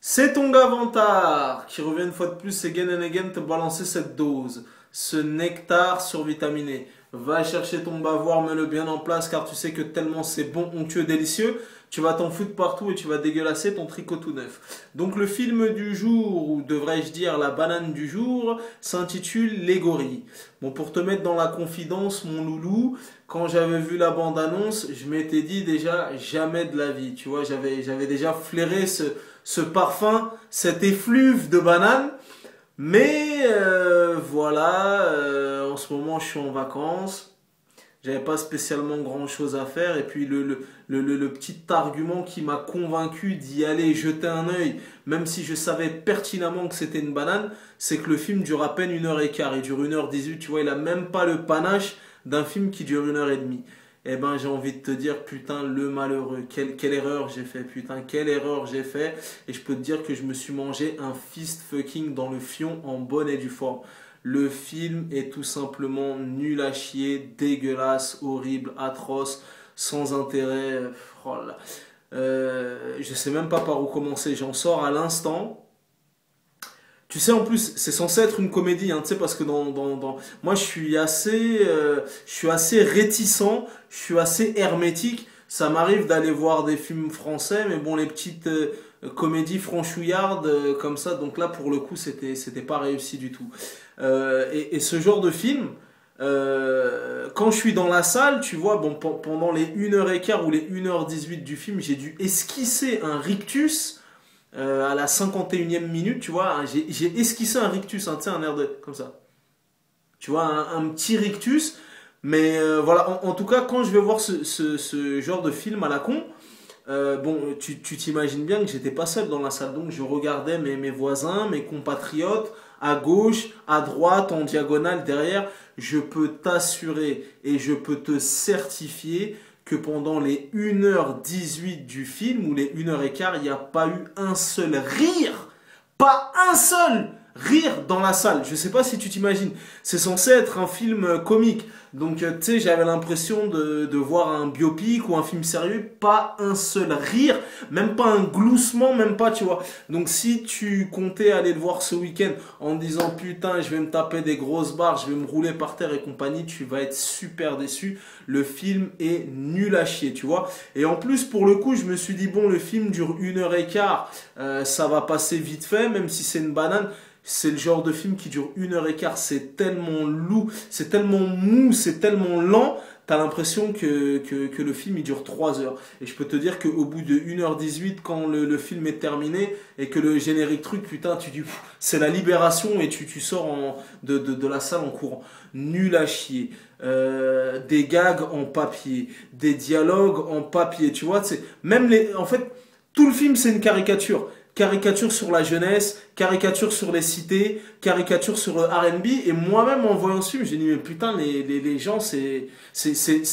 C'est ton gars Vantard qui revient une fois de plus again and again te balancer cette dose, ce nectar survitaminé. Va chercher ton bavoir, mets-le bien en place car tu sais que tellement c'est bon, onctueux, délicieux, tu vas t'en foutre partout et tu vas dégueulasser ton tricot tout neuf. Donc le film du jour, ou devrais-je dire la banane du jour, s'intitule Les Gorilles. Bon, pour te mettre dans la confidence, mon loulou, quand j'avais vu la bande-annonce, je m'étais dit déjà jamais de la vie. Tu vois, j'avais déjà flairé ce parfum, cet effluve de banane. Mais voilà, en ce moment je suis en vacances. J'avais pas spécialement grand chose à faire. Et puis le petit argument qui m'a convaincu d'y aller jeter un œil, même si je savais pertinemment que c'était une banane, c'est que le film dure à peine 1h15. Il dure 1h18. Tu vois, il a même pas le panache d'un film qui dure 1h30. Eh ben, j'ai envie de te dire, putain, le malheureux, quelle erreur j'ai fait, putain, quelle erreur j'ai fait. Et je peux te dire que je me suis mangé un fist fucking dans le fion en bonne et due forme. Le film est tout simplement nul à chier, dégueulasse, horrible, atroce, sans intérêt. Oh là. Je sais même pas par où commencer, j'en sors à l'instant. Tu sais, en plus, c'est censé être une comédie, hein, tu sais, parce que moi, je suis assez réticent, je suis assez hermétique. Ça m'arrive d'aller voir des films français, mais bon, les petites comédies franchouillardes comme ça, donc là, pour le coup, c'était pas réussi du tout. Et ce genre de film, quand je suis dans la salle, tu vois, bon, pendant les 1h15 ou les 1h18 du film, j'ai dû esquisser un rictus à la 51e minute, tu vois, j'ai esquissé un rictus, hein, tu sais, un air de, comme ça. Tu vois, un petit rictus. Mais voilà, en tout cas, quand je vais voir ce genre de film à la con, bon, tu t'imagines bien que j'étais pas seul dans la salle. Donc je regardais mes voisins, mes compatriotes, à gauche, à droite, en diagonale, derrière. Je peux t'assurer et je peux te certifier que pendant les 1h18 du film ou les 1h15, il n'y a pas eu un seul rire. Pas un seul rire dans la salle. Je sais pas si tu t'imagines. C'est censé être un film comique. Donc, tu sais, j'avais l'impression de voir un biopic ou un film sérieux. Pas un seul rire. Même pas un gloussement, même pas, tu vois. Donc, si tu comptais aller le voir ce week-end en disant putain, je vais me taper des grosses barres, je vais me rouler par terre et compagnie, tu vas être super déçu. Le film est nul à chier, tu vois. Et en plus, pour le coup, je me suis dit, bon, le film dure 1h15, ça va passer vite fait, même si c'est une banane. C'est le genre de film qui dure 1h15, c'est tellement lourd, c'est tellement mou, c'est tellement lent, t'as l'impression que le film il dure 3 heures. Et je peux te dire qu'au bout de 1h18, quand le film est terminé et que le générique truc, putain, tu dis c'est la libération et tu sors de la salle en courant. Nul à chier. Des gags en papier, des dialogues en papier, tu vois, en fait, tout le film c'est une caricature. Caricature sur la jeunesse, caricature sur les cités, caricature sur le R&B. Et moi-même, en voyant ce film, j'ai dit, mais putain, les gens, c'est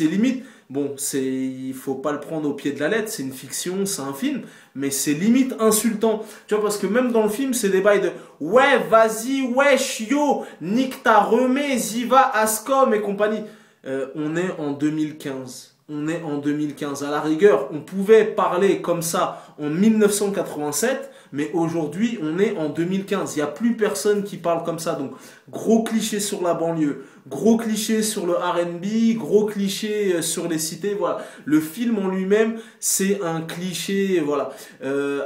limite. Bon, il faut pas le prendre au pied de la lettre, c'est une fiction, c'est un film, mais c'est limite insultant. Tu vois, parce que même dans le film, c'est des bails de, ouais, vas-y, wesh, yo, nique ta remets, Ziva, Ascom et compagnie. On est en 2015. On est en 2015. À la rigueur, on pouvait parler comme ça en 1987, mais aujourd'hui, on est en 2015. Il n'y a plus personne qui parle comme ça. Donc, gros cliché sur la banlieue, gros cliché sur le R&B, gros cliché sur les cités. Voilà. Le film en lui-même, c'est un cliché. Voilà.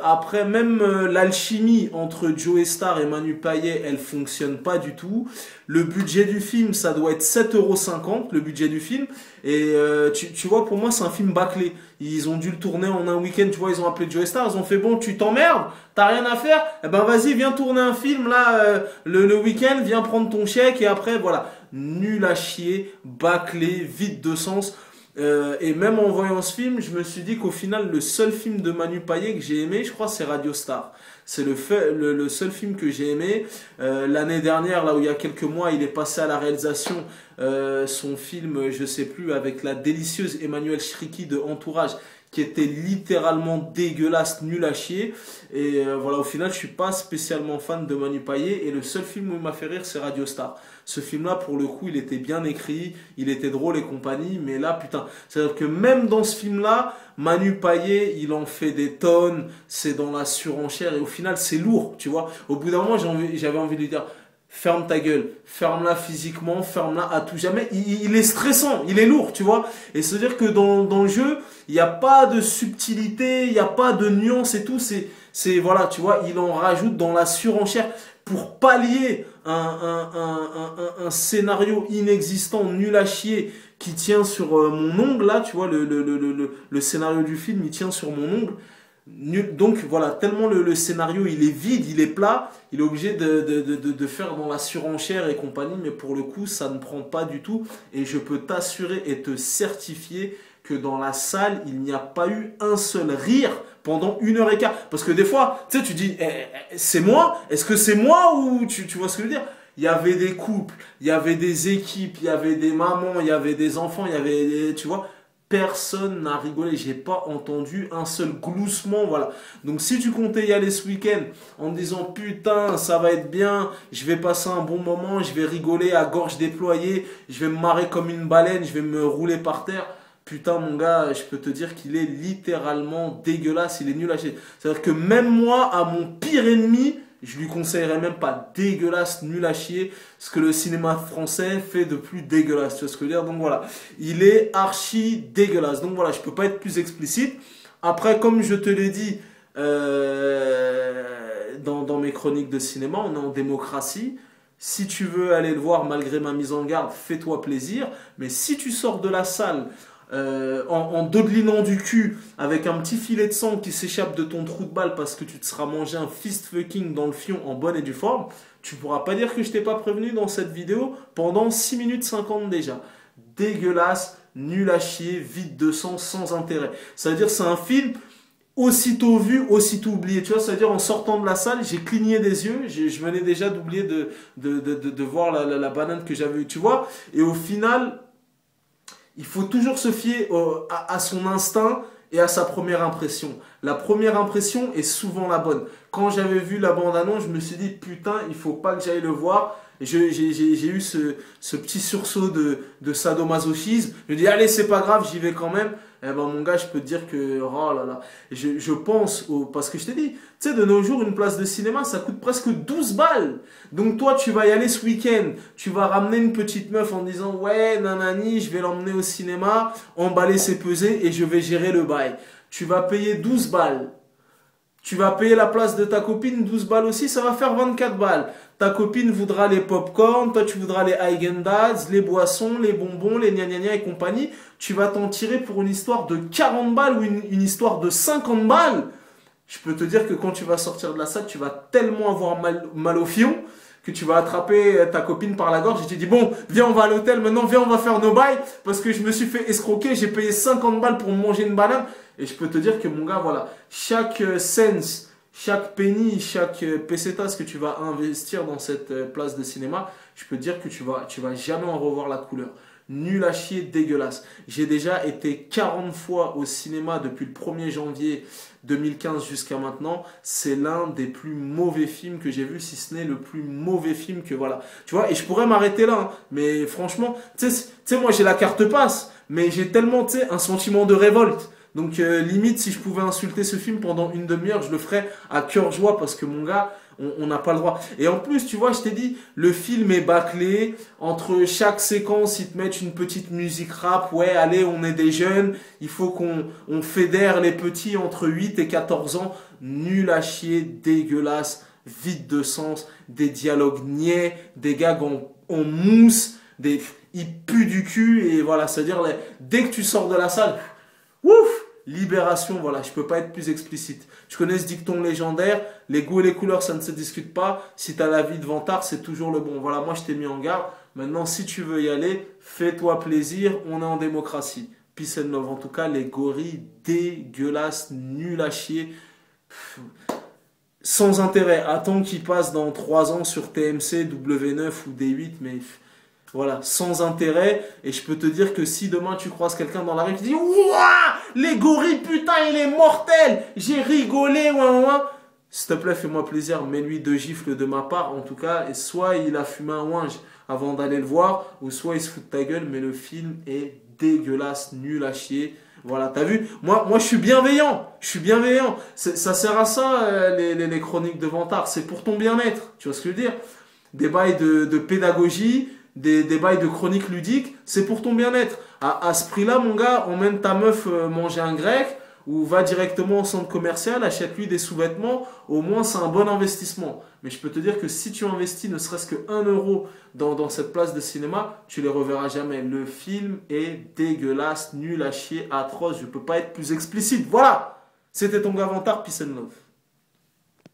Après, même l'alchimie entre Joe Star et Manu Payet, elle fonctionne pas du tout. Le budget du film, ça doit être 7,50 €, le budget du film. Et tu vois, pour moi, c'est un film bâclé. Ils ont dû le tourner en un week-end. Tu vois, ils ont appelé Joe Star. Ils ont fait, bon, tu t'emmerdes, t'as rien à faire. Eh ben, vas-y, viens tourner un film, là, le week-end. Viens prendre ton chèque. Et après, voilà. Nul à chier, bâclé, vide de sens. Et même en voyant ce film, je me suis dit qu'au final, le seul film de Manu Payet que j'ai aimé, je crois, c'est Radio Star. C'est le seul film que j'ai aimé. L'année dernière, là où il y a quelques mois, il est passé à la réalisation son film, je sais plus, avec la délicieuse Emmanuelle Chriqui de Entourage. qui était littéralement dégueulasse, nul à chier. Et voilà, au final, je suis pas spécialement fan de Manu Payet. Et le seul film où il m'a fait rire, c'est Radio Star. Ce film-là, pour le coup, il était bien écrit, il était drôle et compagnie. Mais là, putain, c'est-à-dire que même dans ce film-là, Manu Payet, il en fait des tonnes, c'est dans la surenchère. Et au final, c'est lourd, tu vois. Au bout d'un moment, j'avais envie de lui dire... Ferme ta gueule, ferme-la physiquement, ferme-la à tout jamais. Il est stressant, il est lourd, tu vois. Et c'est-à-dire que dans le jeu, il n'y a pas de subtilité, il n'y a pas de nuance et tout. Voilà, tu vois, il en rajoute dans la surenchère pour pallier un scénario inexistant, nul à chier, qui tient sur mon ongle, là, tu vois, le scénario du film, il tient sur mon ongle. Donc voilà, tellement le scénario il est vide, il est plat, il est obligé de faire dans la surenchère et compagnie, mais pour le coup ça ne prend pas du tout. Et je peux t'assurer et te certifier que dans la salle il n'y a pas eu un seul rire pendant 1 h 15. Parce que des fois, tu sais, tu dis, c'est moi? Est-ce que c'est moi ou tu vois ce que je veux dire? Il y avait des couples, il y avait des équipes, il y avait des mamans, il y avait des enfants, il y avait, tu vois. Personne n'a rigolé, j'ai pas entendu un seul gloussement, voilà. Donc si tu comptais y aller ce week-end en disant putain ça va être bien, je vais passer un bon moment, je vais rigoler à gorge déployée, je vais me marrer comme une baleine, je vais me rouler par terre, putain mon gars, je peux te dire qu'il est littéralement dégueulasse, il est nul à chier. C'est-à-dire que même moi, à mon pire ennemi, je lui conseillerais même pas dégueulasse, nul à chier, ce que le cinéma français fait de plus dégueulasse. Tu vois ce que je veux dire? Donc voilà, il est archi dégueulasse. Donc voilà, je peux pas être plus explicite. Après, comme je te l'ai dit dans mes chroniques de cinéma, on est en démocratie. Si tu veux aller le voir malgré ma mise en garde, fais-toi plaisir. Mais si tu sors de la salle en dodelinant du cul avec un petit filet de sang qui s'échappe de ton trou de balle parce que tu te seras mangé un fist fucking dans le fion en bonne et due forme, tu pourras pas dire que je t'ai pas prévenu dans cette vidéo pendant 6 minutes 50 déjà. Dégueulasse, nul à chier, vide de sang, sans intérêt. Ça veut dire c'est un film aussitôt vu, aussitôt oublié. Tu vois, ça veut dire en sortant de la salle, j'ai cligné des yeux, je venais déjà d'oublier de voir la banane que j'avais eue, tu vois. Et au final, il faut toujours se fier à son instinct et à sa première impression. La première impression est souvent la bonne. Quand j'avais vu la bande-annonce, je me suis dit, putain, il faut pas que j'aille le voir. J'ai eu ce petit sursaut de sadomasochisme. Je me dis, allez, c'est pas grave, j'y vais quand même. Eh ben, mon gars, je peux te dire que, oh là là, je pense, parce que je t'ai dit, tu sais, de nos jours, une place de cinéma, ça coûte presque 12 balles. Donc toi, tu vas y aller ce week-end, tu vas ramener une petite meuf en disant, ouais, nanani, je vais l'emmener au cinéma, emballer ses pesées et je vais gérer le bail. Tu vas payer 12 balles. Tu vas payer la place de ta copine, 12 balles aussi, ça va faire 24 balles. Ta copine voudra les pop-corn, toi tu voudras les Häagen-Dazs, les boissons, les bonbons, les gna gna gna et compagnie. Tu vas t'en tirer pour une histoire de 40 balles ou une histoire de 50 balles. Je peux te dire que quand tu vas sortir de la salle, tu vas tellement avoir mal au fion que tu vas attraper ta copine par la gorge et tu dis bon, viens on va à l'hôtel maintenant, viens on va faire nos bails parce que je me suis fait escroquer, j'ai payé 50 balles pour manger une banane. Et je peux te dire que mon gars, voilà, chaque cents, chaque penny, chaque pesetas que tu vas investir dans cette place de cinéma, je peux te dire que tu vas jamais en revoir la couleur. Nul à chier, dégueulasse. J'ai déjà été 40 fois au cinéma depuis le 1er janvier 2015 jusqu'à maintenant. C'est l'un des plus mauvais films que j'ai vu, si ce n'est le plus mauvais film que voilà. Tu vois, et je pourrais m'arrêter là, hein, mais franchement, tu sais, moi j'ai la carte passe, mais j'ai tellement, tu sais, un sentiment de révolte. Donc limite, si je pouvais insulter ce film pendant une demi-heure, je le ferais à cœur joie parce que mon gars, on n'a pas le droit. Et en plus, tu vois, je t'ai dit, le film est bâclé. Entre chaque séquence, ils te mettent une petite musique rap. Ouais, allez, on est des jeunes. Il faut qu'on fédère les petits entre 8 et 14 ans. Nul à chier, dégueulasse, vide de sens, des dialogues niais, des gags en mousse, ils puent du cul. Et voilà, c'est-à-dire, dès que tu sors de la salle, ouf! Libération, voilà, je peux pas être plus explicite. Tu connais ce dicton légendaire, les goûts et les couleurs, ça ne se discute pas. Si tu as la vie de vantard, c'est toujours le bon. Voilà, moi je t'ai mis en garde. Maintenant, si tu veux y aller, fais-toi plaisir, on est en démocratie. Peace and love. En tout cas, les gorilles dégueulasses, nuls à chier. Sans intérêt. Attends qu'ils passent dans 3 ans sur TMC, W9 ou D8, mais Voilà, sans intérêt. Et je peux te dire que si demain tu croises quelqu'un dans la rue qui dit ouah, les gorilles, putain, il est mortel, j'ai rigolé, ouah, ouah. S'il te plaît, fais-moi plaisir, mets-lui 2 gifles de ma part, en tout cas. Et soit il a fumé un ouinge avant d'aller le voir, ou soit il se fout de ta gueule, mais le film est dégueulasse, nul à chier. Voilà, t'as vu? Moi, je suis bienveillant. Je suis bienveillant. Ça sert à ça, les chroniques de Vantard. C'est pour ton bien-être. Tu vois ce que je veux dire? Des bails de pédagogie, des bails de chronique ludique, c'est pour ton bien-être. À ce prix-là, mon gars, emmène ta meuf manger un grec ou va directement au centre commercial, achète-lui des sous-vêtements. Au moins, c'est un bon investissement. Mais je peux te dire que si tu investis ne serait-ce que 1 € dans cette place de cinéma, tu les reverras jamais. Le film est dégueulasse, nul à chier, atroce. Je peux pas être plus explicite. Voilà! C'était ton gars Vantard, peace and love.